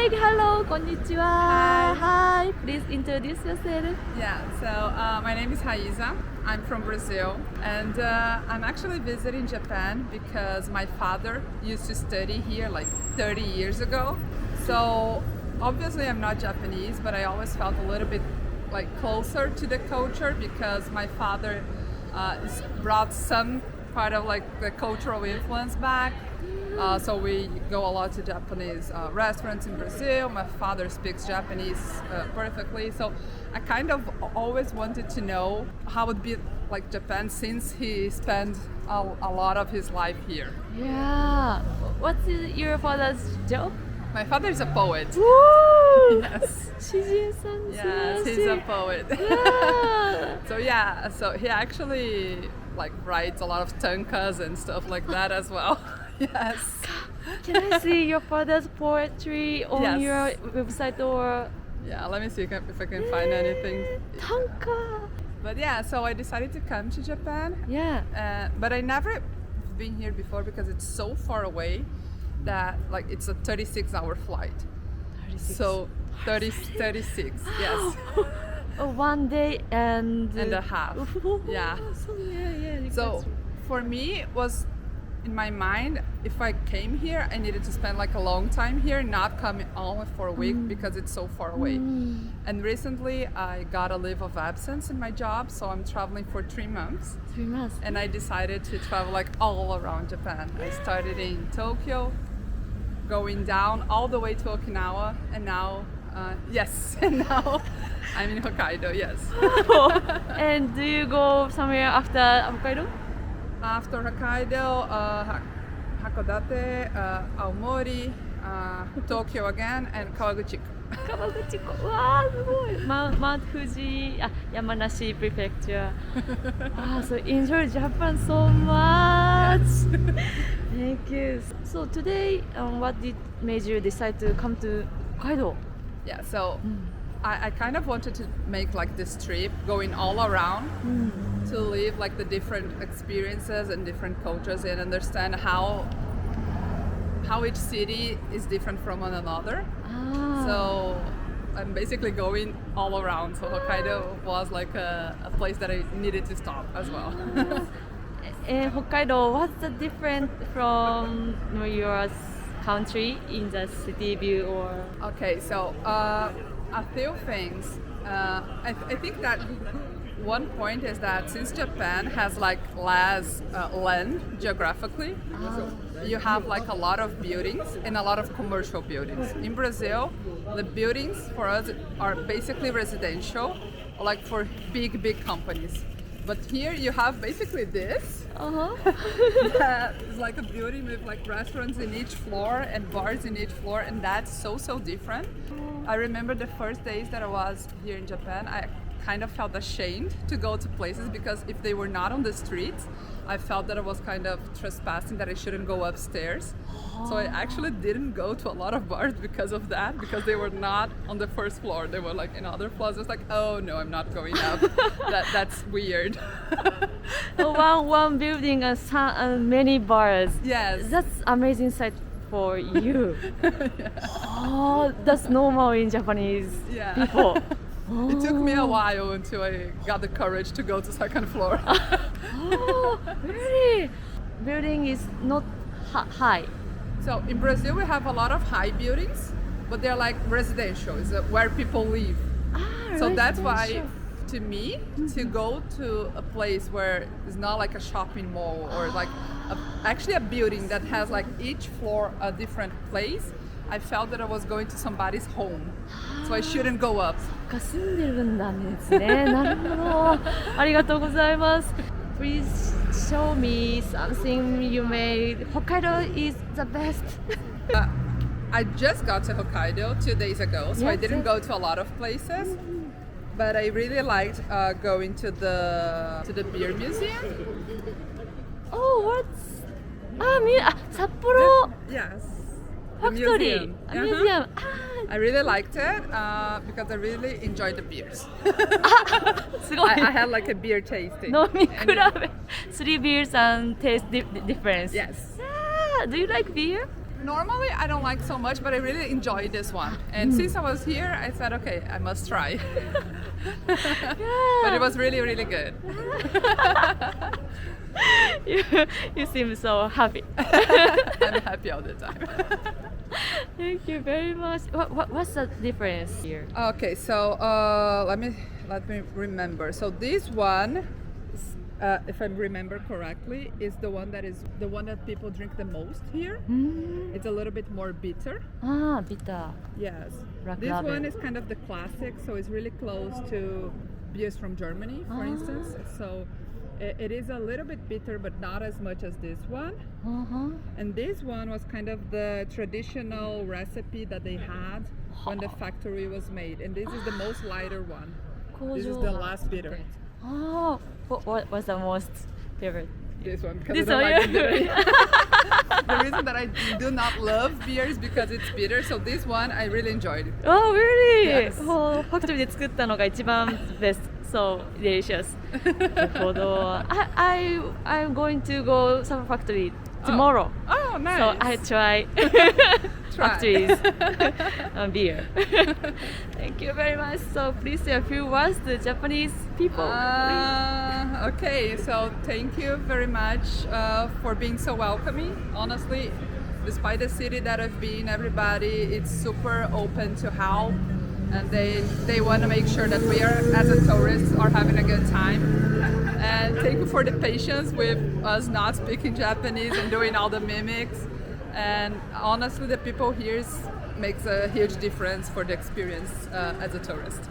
Hi, hello, konnichiwa. Hi, please introduce yourself. Yeah, so my name is Raíza. I'm from Brazil, and I'm actually visiting Japan because my father used to study here like 30 years ago. So obviously I'm not Japanese, but I always felt a little bit like closer to the culture because my father brought some part of like the cultural influence back. So we go a lot to Japanese restaurants in Brazil. My father speaks Japanese perfectly, so I kind of always wanted to know how it would be like Japan since he spent a lot of his life here. Yeah. What's your father's job? My father is a poet. Woo! Yes. Shizuya-san, Yes, he's a poet. Yeah. So he actually like writes a lot of tankas and stuff like that as well. Yes. Can I see your father's poetry on Yes. your website or? Yeah, let me see if I can find anything. Tanka. But yeah, so I decided to come to Japan. Yeah. But I never been here before because it's so far away that like it's a 36-hour flight. 36. So 36, yes. One day and A half. Yeah. So for me it was in my mind, if I came here, I needed to spend like a long time here, not come only for a week because it's so far away. And recently I got a leave of absence in my job, so I'm traveling for 3 months. 3 months. And I decided to travel like all around Japan. I started in Tokyo, going down all the way to Okinawa, and now, and now I'm in Hokkaido, yes. And do you go somewhere after Hokkaido? After Hokkaido, Hakodate, Aomori, Tokyo again, and Kawaguchiko. Kawaguchiko. わー、すごい。Mount Fuji, Yamanashi Prefecture. So enjoy Japan so much. Thank you. So today, what made you decide to come to Hokkaido? Yeah, so I kind of wanted to make like this trip going all around to live like the different experiences and different cultures and understand how each city is different from one another. So I'm basically going all around. So Hokkaido was like a place that I needed to stop as well. In Hokkaido, what's the difference from your country in the city view or? Okay, so a few things. I think that one point is that since Japan has like less land geographically, you have like a lot of buildings and a lot of commercial buildings. In Brazil, the buildings for us are basically residential, like for big companies. But here you have basically this. That is like a building with like restaurants in each floor and bars in each floor, and that's so different. I remember the first days that I was here in Japan, I kind of felt ashamed to go to places because if they were not on the streets, I felt that I was kind of trespassing, that I shouldn't go upstairs. So I actually didn't go to a lot of bars because of that, because they were not on the first floor. They were like in other floors. I was like, oh no, I'm not going up. That's weird. One building and many bars. Yes. That's amazing sight for you. That's normal in Japanese people. It took me a while until I got the courage to go to second floor. Really? Building is not high. So in Brazil we have a lot of high buildings, but they're like residential. It's where people live. So that's why, to me, to go to a place where it's not like a shopping mall or like actually a building that has like each floor a different place, I felt that I was going to somebody's home. So I shouldn't go up. 住んでるんですね。なるほど。ありがとうございます。Please show me something you made. Hokkaido is the best. I just got to Hokkaido 2 days ago, so I didn't go to a lot of places. But I really liked going to the beer museum. Oh, what's? Sapporo Yes. Factory. Museum. I really liked it because I really enjoyed the beers. すごい。I had like a beer tasting. 飲み比べ。Three beers and taste difference. Yes. Do you like beer? normally I don't like so much, but I really enjoyed this one. And since I was here, I said, okay, I must try. But it was really, really good. You seem so happy. I'm happy all the time. Thank you very much. What's the difference here? Okay, so let me remember. So this one, if I remember correctly, is the one that people drink the most here. It's a little bit more bitter. Ah, bitter. Yes. Black This raspberry. one is kind of the classic, so it's really close to beers from Germany, for instance. So it is a little bit bitter, but not as much as this one. And this one was kind of the traditional recipe that they had when the factory was made. And this is the most lighter one. This is the last bitter. Oh, what was the most favorite? This one, because This I don't one, like it bitter. The reason that I do not love beer is because it's bitter. So this one, I really enjoyed it. Oh, really? Yes. ファクトリーで作ったのが一番 best. So delicious. なるほど。I'm going to go some factory tomorrow. Oh, nice. So I try factories beer. Thank you very much. So please say a few words to Japanese people. Okay, so thank you very much for being so welcoming. Honestly, despite the city that I've been, everybody is super open to help, and they want to make sure that we are, as a tourists, are having a good time. And thank you for the patience with us not speaking Japanese and doing all the mimics. And honestly, the people here makes a huge difference for the experience as a tourist.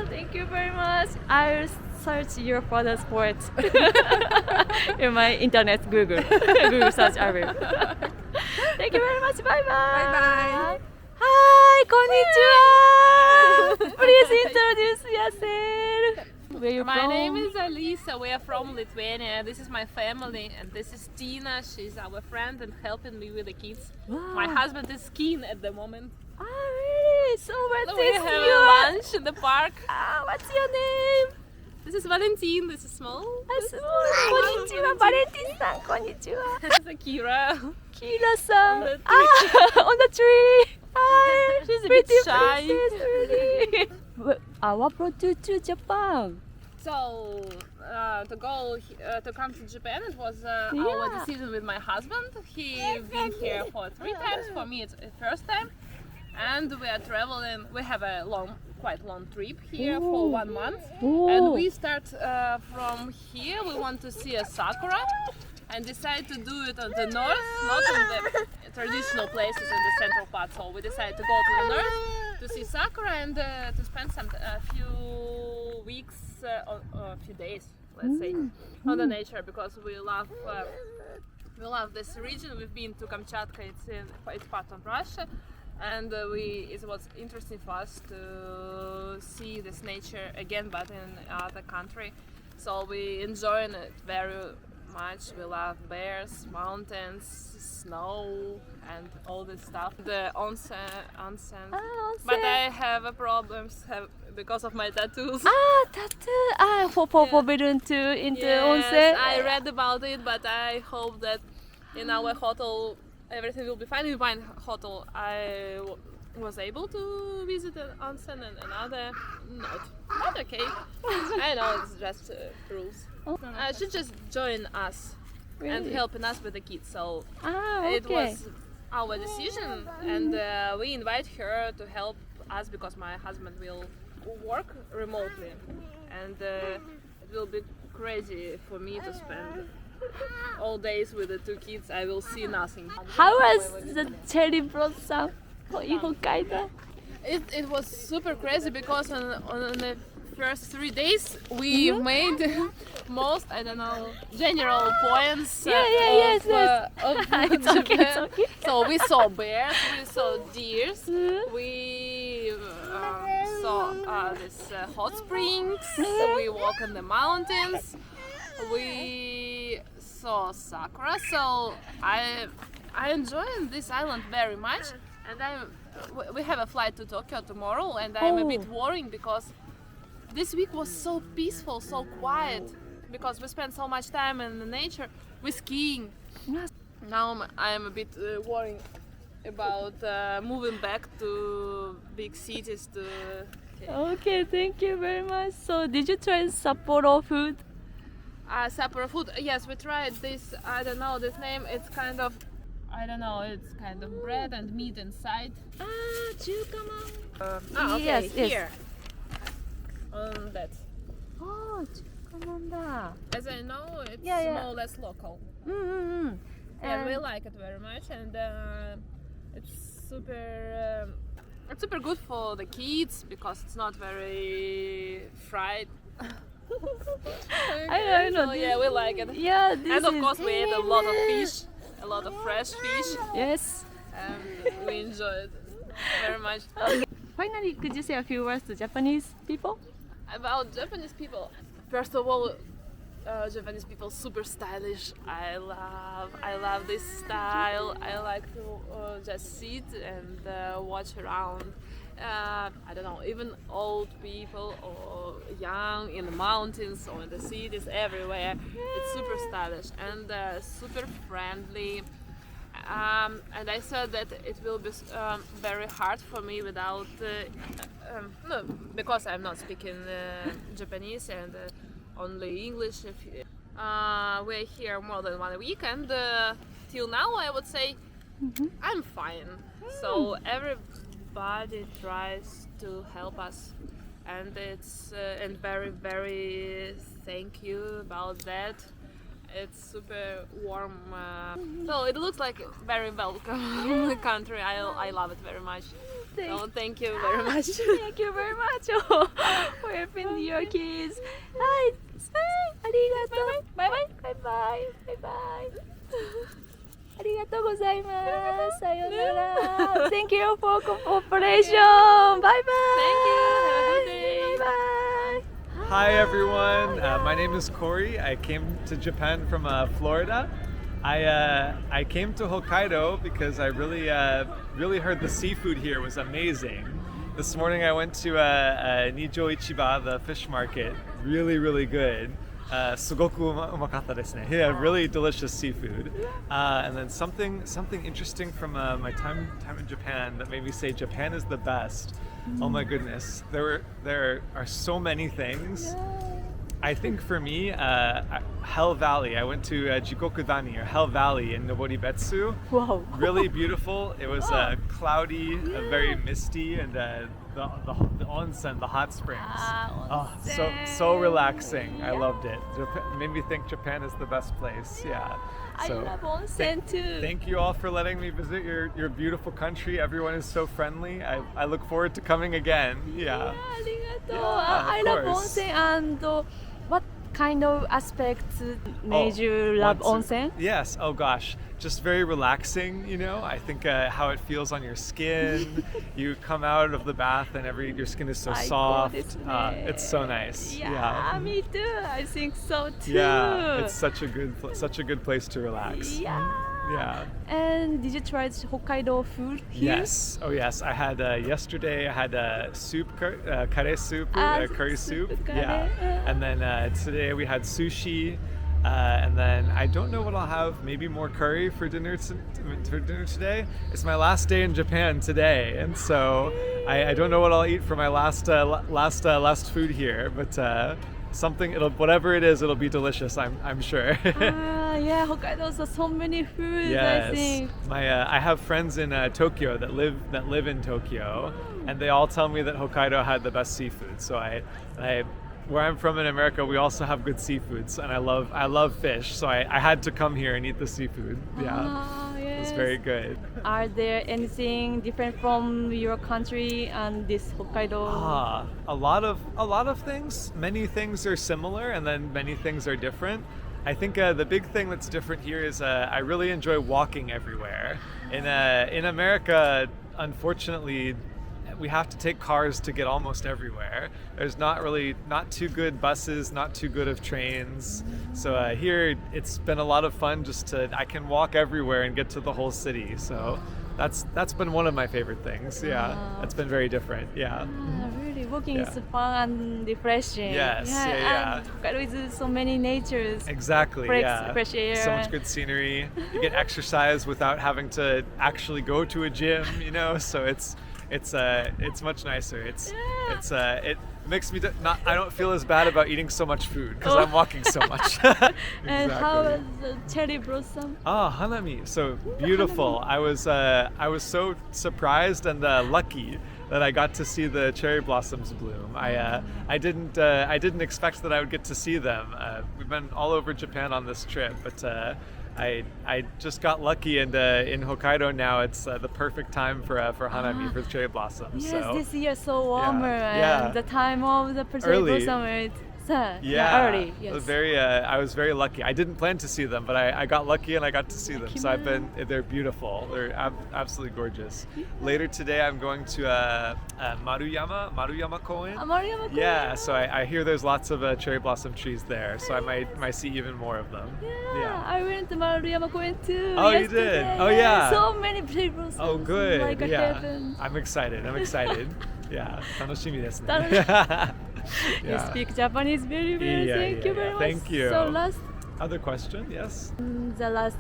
Thank you very much. I'll search your father's sport in my internet Google search area. Thank you very much. Bye bye. Bye bye. Hi, konnichiwa. Please introduce yourself. Where you My from? name is Alisa. We are from Lithuania. This is my family, and this is Tina. She's our friend and helping me with the kids. Wow. My husband is skiing at the moment. Ah, really? So what So we is have your... lunch in the park. What's your name? This is Valentin. This is small. すごい。こんにちは。バレンティンさん、こんにちは。 This is Akira. Kira さん。 On the tree. On the tree. Hi. She's a Pretty bit shy. princess, really. What brought you to Japan? So to go to come to Japan, it was our decision with my husband. He's been here for 3 times. For me, it's the first time. And we are traveling. We have a quite long trip here for 1 month. And we start from here. We want to see a sakura, and decide to do it on the north, not in the traditional places in the central part. So we decided to go to the north to see sakura and to spend a few weeks, or a few days, let's say, on the nature, because we love this region. We've been to Kamchatka. It's part of Russia. And it was interesting for us to see this nature again, but in other country. So we enjoying it very much. We love bears, mountains, snow, and all this stuff. The onsen. But I have problems because of my tattoos. Tattoo. Forbidden to into Yes, onsen. I read about it, but I hope that in our hotel everything will be fine. In my hotel, I was able to visit an onsen and another not okay. I know it's just rules. She just joined us and helping us with the kids. So it was our decision, and we invite her to help us because my husband will work remotely, and it will be crazy for me to spend all days with the 2 kids. I will see nothing. How was the cherry blossom in Hokkaido? It was super crazy because on the first 3 days we made most, I don't know, general points Yes. of It's okay, Japan. it's okay. So we saw bears, we saw deers, we saw this hot springs, we walked in the mountains, we saw sakura. So I enjoy this island very much, and we have a flight to Tokyo tomorrow, and I'm a bit worried because this week was so peaceful, so quiet, because we spent so much time in the nature. We're skiing. Now I'm a bit worried about moving back to big cities to. Okay, thank you very much. So, did you try Sapporo food? Sapporo food. Yes, we tried this. I don't know this name. It's kind of. I don't know. It's kind of bread and meat inside. Chukaman. Okay, Yes, yes. here. That. Oh, chukaman da. As I know, it's Yeah. more or less local. Mm-hmm. And we like it very much, and it's super. It's super good for the kids because it's not very fried. I know. So, yeah, we like it. Yeah, this And of is- course, we ate a lot of fish, a lot of fresh fish, Yes. and we enjoyed very much. Finally, could you say a few words to Japanese people? About Japanese people, first of all, Japanese people super stylish. I love this style. I like to just sit and watch around. I don't know, even old people or young in the mountains or in the cities, everywhere. It's super stylish and super friendly. And I said that it will be very hard for me without, no, because I'm not speaking Japanese and only English. We're here more than 1 week, and till now I would say I'm fine. So everybody tries to help us, and it's and very thank you about that. It's super warm, so it looks like a very welcome country. I love it very much. So thank you very much. Thank you very much for helping your kids. Hi. Arigato. Bye bye. Bye bye. Bye bye. Arigatou gozaimasu. Sayonara. Thank you for cooperation. Bye bye. Thank you. Have a good day. Bye bye. Hi everyone, my name is Corey. I came to Japan from Florida. I came to Hokkaido because I really heard the seafood here was amazing. This morning I went to Nijo Ichiba, the fish market. Really good. すごくうまかったですね. Yeah, really delicious seafood. And then something interesting from my time in Japan that made me say Japan is the best. Oh my goodness, there are so many things. I think for me, Hell Valley. I went to Jikokudani or Hell Valley in Noboribetsu. Wow. Really beautiful. It was cloudy, very misty, and the onsen, the hot springs. Oh, so relaxing. I loved it. Made me think Japan is the best place. Yeah. I love onsen too. Thank you all for letting me visit your beautiful country. Everyone is so friendly. I look forward to coming again. Yeah. Arigato. Yeah, I of love course. onsen. And what kind of aspects made you love onsen? Yes. Oh gosh, just very relaxing. You know, I think how it feels on your skin. You come out of the bath and your skin is so soft. It's so nice. Yeah, me too. I think so too. Yeah, it's such a good place to relax. Yeah. And did you try Hokkaido food here? Yes. Oh yes. I had yesterday. I had soup, kare soup, curry soup. Yeah. And then today we had sushi. And then I don't know what I'll have. Maybe more curry for dinner today. It's my last day in Japan today, and so I don't know what I'll eat for my last food here. But whatever it is, it'll be delicious. I'm sure. Yeah, Hokkaido has so many foods. Yes. I think. I have friends in Tokyo that live in Tokyo, and they all tell me that Hokkaido had the best seafood. So where I'm from in America, we also have good seafoods, and I love fish. So I had to come here and eat the seafood. Yeah, Yes. it's very good. Are there anything different from your country and this Hokkaido? A lot of things. Many things are similar, and then many things are different. I think the big thing that's different here is I really enjoy walking everywhere. In America, unfortunately, we have to take cars to get almost everywhere. There's not too good buses, not too good of trains. So here it's been a lot of fun I can walk everywhere and get to the whole city. So that's been one of my favorite things. Yeah, that's been very different. Yeah. Really walking Yeah. is fun and refreshing. Yes, yeah. And Hokkaido is so many natures. Exactly. Yeah. Fresh air. So much good scenery. You get exercise without having to actually go to a gym. You know, so it's much nicer. It makes me not. I don't feel as bad about eating so much food because I'm walking so much. And how was the cherry blossom? Ah, hanami, so beautiful. I was so surprised and lucky that I got to see the cherry blossoms bloom. I didn't expect that I would get to see them. We've been all over Japan on this trip, but I just got lucky, and in Hokkaido now it's the perfect time for hanami, for cherry blossoms. Yes, So this year so warmer yeah. and the time of the cherry Early. blossom is yeah, early. Yes. I was very lucky. I didn't plan to see them, but I got lucky and I got to see them. So they're beautiful. They're absolutely gorgeous. Later today I'm going to Maruyama Koen. Maruyama Koen. Yeah, so I hear there's lots of cherry blossom trees there, so I might see even more of them. Yeah, I went to Maruyama Koen too. Oh, you yesterday. did? Oh, yeah. So many cherry blossoms. Oh, good. Like a Yeah, heaven. I'm excited. Yeah, 楽しみですね。You Yeah. speak Japanese very well. Yeah, Thank you yeah, very much. thank you. So last Other question? Yes. the last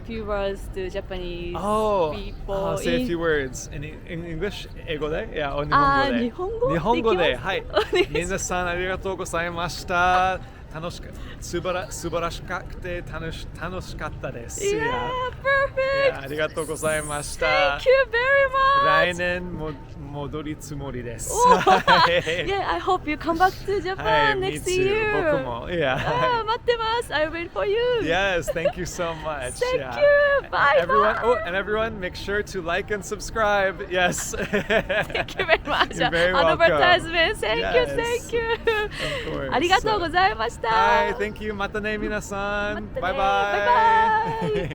few words to Japanese Oh, people. say a few words in English. 英語で? Yeah, 日本語で。日本語？日本語で。できます？はい。お願いします。皆さんありがとうございました。素晴らしくて楽しかったです。 Yeah, perfect. ありがとうございました。 Thank you very much. 来年も戻りつもりです。 Yeah, I hope you come back to はい、 Japan me next too. year. 僕も。Yeah. 待ってます。I'll wait for you. Yes, thank you so much. Thank Yeah. you. Bye Everyone, bye. and everyone, make sure to like and subscribe. Yes. Thank you very much. You're very welcome. Advertisement. Thank you, Yes. thank you. Of course. ありがとうございました。はい、Thank you. またね、皆さん。またねバイバイ。バイバイ